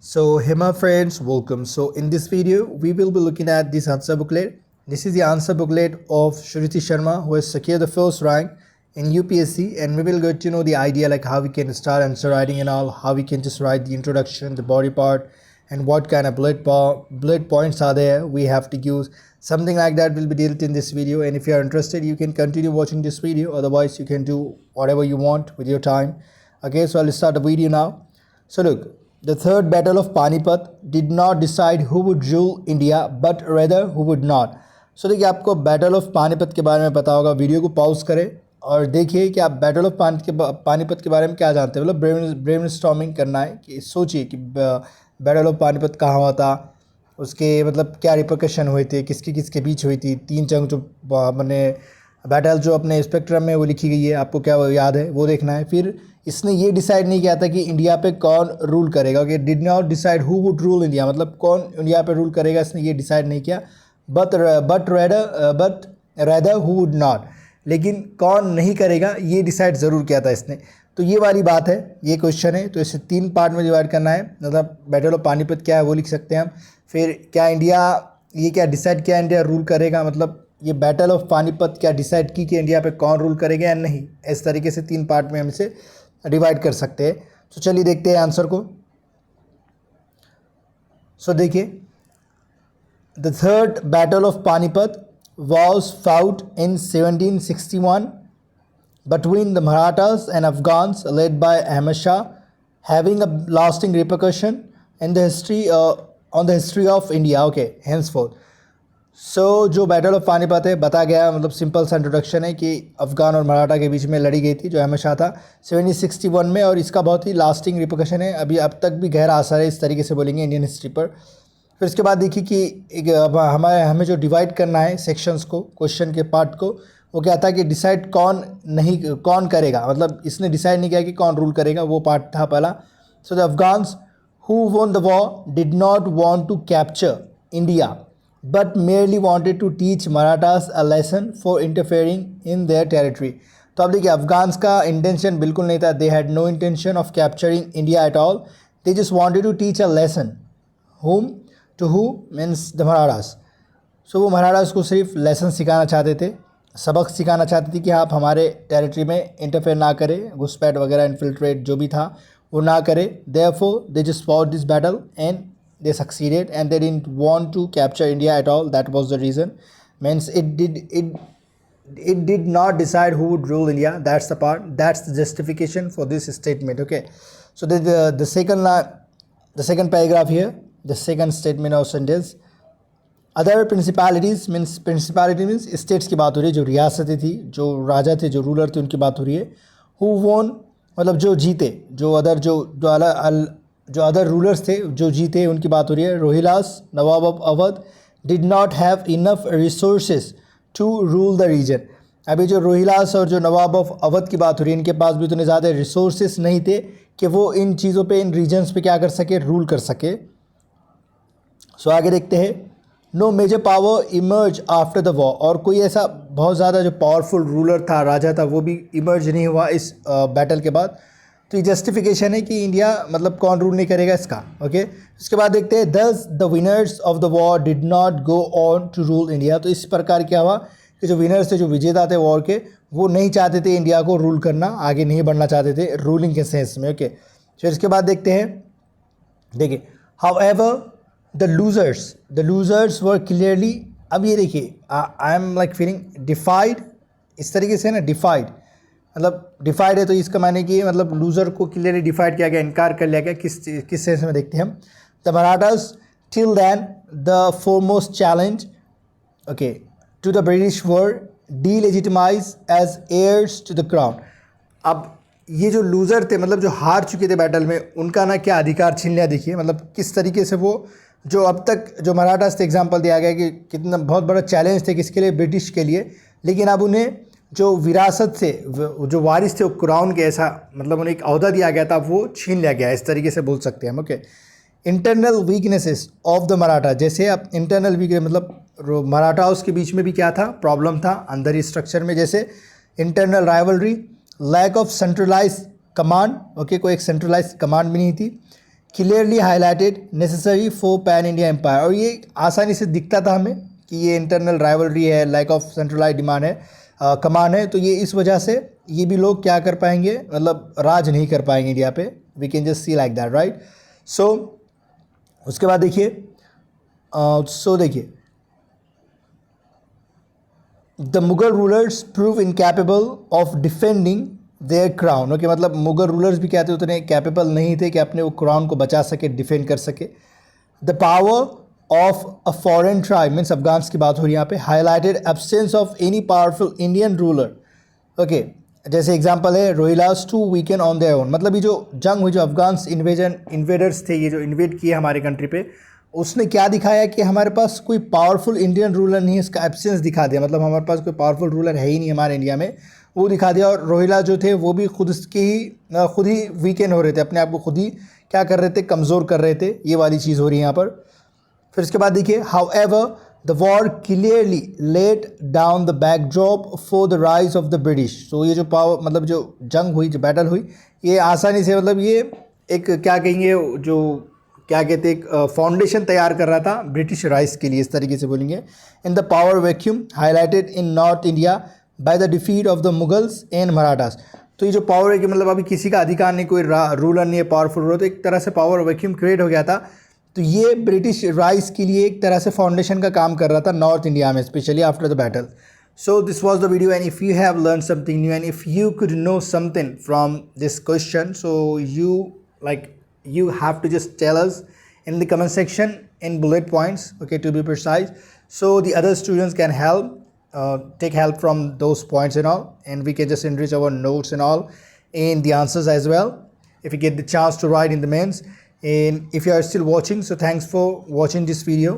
Hey my friends, welcome. So in this video, we will be looking at this answer booklet. This is the answer booklet of Shruti Sharma, who has secured the first rank in UPSC, and we will get to know the idea like how we can start answer writing and all, how we can just write the introduction, the body part, and what kind of bullet points are there we have to use. Something like that will be dealt in this video, and if you are interested, you can continue watching this video. Otherwise, you can do whatever you want with your time. Okay, so I'll start the video now. So look. The third battle of Panipat did not decide who would rule India, but rather who would not. So देखिए आपको battle of Panipat के बारे में पता होगा, video को pause करें और देखिए कि आप बैटल ऑफ पानीपत के बारे में क्या जानते हैं. मतलब ब्रेनस्टॉर्मिंग करना है कि सोचिए कि बैटल ऑफ पानीपत कहाँ हुआ था, उसके मतलब क्या रिपरकशन हुए थे, किसके किसके बीच हुई थी. 3 जंग जो मैंने बैटल जो अपने स्पेक्ट्रम में वो लिखी गई है, आपको क्या याद है वो देखना है. फिर इसने ये डिसाइड नहीं किया था कि इंडिया पे कौन रूल करेगा. Okay, did not decide who would rule India, मतलब कौन इंडिया पे रूल करेगा इसने ये डिसाइड नहीं किया. But rather who would not, लेकिन कौन नहीं करेगा ये डिसाइड ज़रूर किया था इसने. तो ये वाली बात है, ये क्वेश्चन है. तो इसे 3 पार्ट में डिवाइड करना है. मतलब बैटल ऑफ पानीपत क्या है वो लिख सकते हैं हम. फिर क्या इंडिया, ये क्या डिसाइड किया इंडिया रूल करेगा, मतलब ये बैटल ऑफ पानीपत क्या डिसाइड की कि इंडिया पे कौन रूल करेगा या नहीं. इस तरीके से 3 पार्ट में हम इसे डिवाइड कर सकते हैं. तो चलिए देखते हैं आंसर को. सो देखिए, the third battle of Panipat was fought in 1761 between the Marathas and Afghans led by Ahmad Shah, having a lasting repercussion in the history of India. Okay, henceforth. जो बैटल ऑफ पानीपत है बता गया, मतलब सिंपल सा introduction है कि अफ़गान और मराठा के बीच में लड़ी गई थी जो अहमद शाह था 1761 में, और इसका बहुत ही लास्टिंग रिपरकशन है, अभी अब तक भी गहरा असर है, इस तरीके से बोलेंगे इंडियन हिस्ट्री पर. फिर इसके बाद देखिए कि हमें जो डिवाइड करना है सेक्शंस को, क्वेश्चन के पार्ट को, वो क्या था कि डिसाइड कौन करेगा, मतलब इसने डिसाइड नहीं किया कि कौन रूल करेगा, वो पार्ट था पहला. So the Afghans who won the war did not want to capture India but merely wanted to teach Marathas a lesson for interfering in their territory. तो अब देखिए अफगान्स का इंटेंशन बिल्कुल नहीं था. They had no intention of capturing India at all. They just wanted to teach a lesson. whom to who means the Marathas. सो वो मराठास को सिर्फ लेसन सिखाना चाहते थे, सबक सिखाना चाहते थे कि आप हमारे टेरिटरी में इंटरफेयर ना करें, घुसपैठ वगैरह इन्फिल्ट्रेट जो भी था वो ना करें. Therefore they just fought this battle and they succeeded, and they didn't want to capture India at all. That was the reason. Means it did not decide who would rule India. That's the part. That's the justification for this statement. Okay. So the second paragraph here, the second statement of sentence. Other principalities means states की बात हो रही है, जो रियासतें थी, जो राजा थे, जो रूलर थे, उनकी बात हो रही है. Who won, मतलब जो जीते, जो अदर रूलर्स थे जो जीते उनकी बात हो रही है. Rohillas Nawab of Awadh did not have enough resources to rule the region. अभी जो रोहिलास और जो नवाब ऑफ अवध की बात हो रही है, इनके पास भी उतने ज़्यादा रिसोर्सेज नहीं थे कि वो इन चीज़ों पे, इन रीजन्स पे क्या कर सके, रूल कर सके. सो आगे देखते हैं. No major power emerge after the war. और कोई ऐसा बहुत ज़्यादा जो पावरफुल रूलर था, राजा था, वो भी इमर्ज नहीं हुआ इस बैटल के बाद. तो ये जस्टिफिकेशन है कि इंडिया मतलब कौन रूल नहीं करेगा इसका. ओके, उसके बाद देखते हैं. Thus the winners of the war did not go on to rule India. तो इस प्रकार क्या हुआ कि जो विनर्स थे, जो विजेता थे वॉर के, वो नहीं चाहते थे इंडिया को रूल करना, आगे नहीं बढ़ना चाहते थे रूलिंग के सेंस में. ओके, फिर इसके बाद देखते हैं. देखिए, however the losers were clearly. अब ये देखिए, आई एम लाइक फीलिंग डिफाइड, इस तरीके से ना, डिफाइड मतलब डिफाइड है तो इसका माने कि मतलब लूज़र को क्लियरली डिफाइड किया गया, इनकार कर लिया गया. किस सेंस में देखते हैं हम. The Marathas till then the foremost challenge, okay, to the British were delegitimize as heirs to the crown. अब ये जो लूज़र थे, मतलब जो हार चुके थे बैटल में, उनका ना क्या अधिकार छीन लिया. देखिए मतलब किस तरीके से वो, जो अब तक जो मराठास थे, एग्जाम्पल दिया गया कि कितना बहुत बड़ा चैलेंज थे किसके लिए, ब्रिटिश के लिए, लेकिन अब उन्हें जो विरासत से जो वारिस थे क्राउन के, ऐसा मतलब उन्हें एक अहदा दिया गया था, वो छीन लिया गया, इस तरीके से बोल सकते हैं हम. Okay, internal weaknesses of the Maratha. जैसे अब इंटरनल वीकनेस मतलब मराठा उसके बीच में भी क्या था, प्रॉब्लम था अंदर स्ट्रक्चर में. जैसे internal rivalry, lack of centralize command. Okay, कोई एक सेंट्रलाइज कमांड भी नहीं थी. Clearly highlighted necessary for pan India empire. और ये आसानी से दिखता था हमें कि ये इंटरनल राइवलरी है, लैक ऑफ सेंट्रलाइज डिमांड है, कमान है, तो ये इस वजह से ये भी लोग क्या कर पाएंगे, मतलब राज नहीं कर पाएंगे इंडिया पे। We can just see like that, right. So उसके बाद देखिए, देखिए the Mughal rulers prove incapable of defending their crown. Okay, मतलब मुगल रूलर्स भी कहते उतने कैपेबल नहीं थे कि अपने वो क्राउन को बचा सके, डिफेंड कर सके। The power of a foreign tribe, means Afghans की बात हो रही है यहाँ पे, highlighted absence of any powerful Indian ruler. Okay, जैसे एग्जांपल है Rohillas to weakened on their own, मतलब ये जो जंग हुई, जो अफगान्स इन्वेडर्स थे, ये जो इन्वेड किए हमारे कंट्री पे, उसने क्या दिखाया कि हमारे पास कोई पावरफुल इंडियन रूलर नहीं है, इसका एब्सेंस दिखा दिया। मतलब हमारे पास कोई पावरफुल रूलर है ही नहीं हमारे इंडिया में, वो दिखा दिया। और रोहिला जो थे वो भी खुद ही वीकेंड हो रहे थे, अपने आप को खुद ही क्या कर रहे थे, कमज़ोर कर रहे थे। ये वाली चीज़ हो रही है यहाँ पर। फिर इसके बाद देखिए, however the war clearly laid down the backdrop for the rise of the British. तो ये जो पावर, मतलब जो जंग हुई, जो बैटल हुई, ये आसानी से, मतलब ये एक क्या कहेंगे, जो क्या कहते हैं, एक फाउंडेशन तैयार कर रहा था ब्रिटिश राइज के लिए, इस तरीके से बोलेंगे। In the power vacuum highlighted in north India by the defeat of the Mughals and Marathas. तो ये जो पावर है कि मतलब अभी किसी का अधिकार नहीं, कोई रूलर नहीं है पावरफुल रूलर, तो एक तरह से पावर वैक्यूम क्रिएट हो गया था। तो ये ब्रिटिश राइज के लिए एक तरह से फाउंडेशन का काम कर रहा था नॉर्थ इंडिया में, specially after the battle. So this was the video, and if you have learned something new, and if you could know something from this question, so you have to just tell us in the comment section in bullet points, okay, to be precise, so the other students can take help from those points and all, and we can just enrich our notes and all in the answers as well if you get the chance to write in the mains. And if you are still watching, so thanks for watching this video.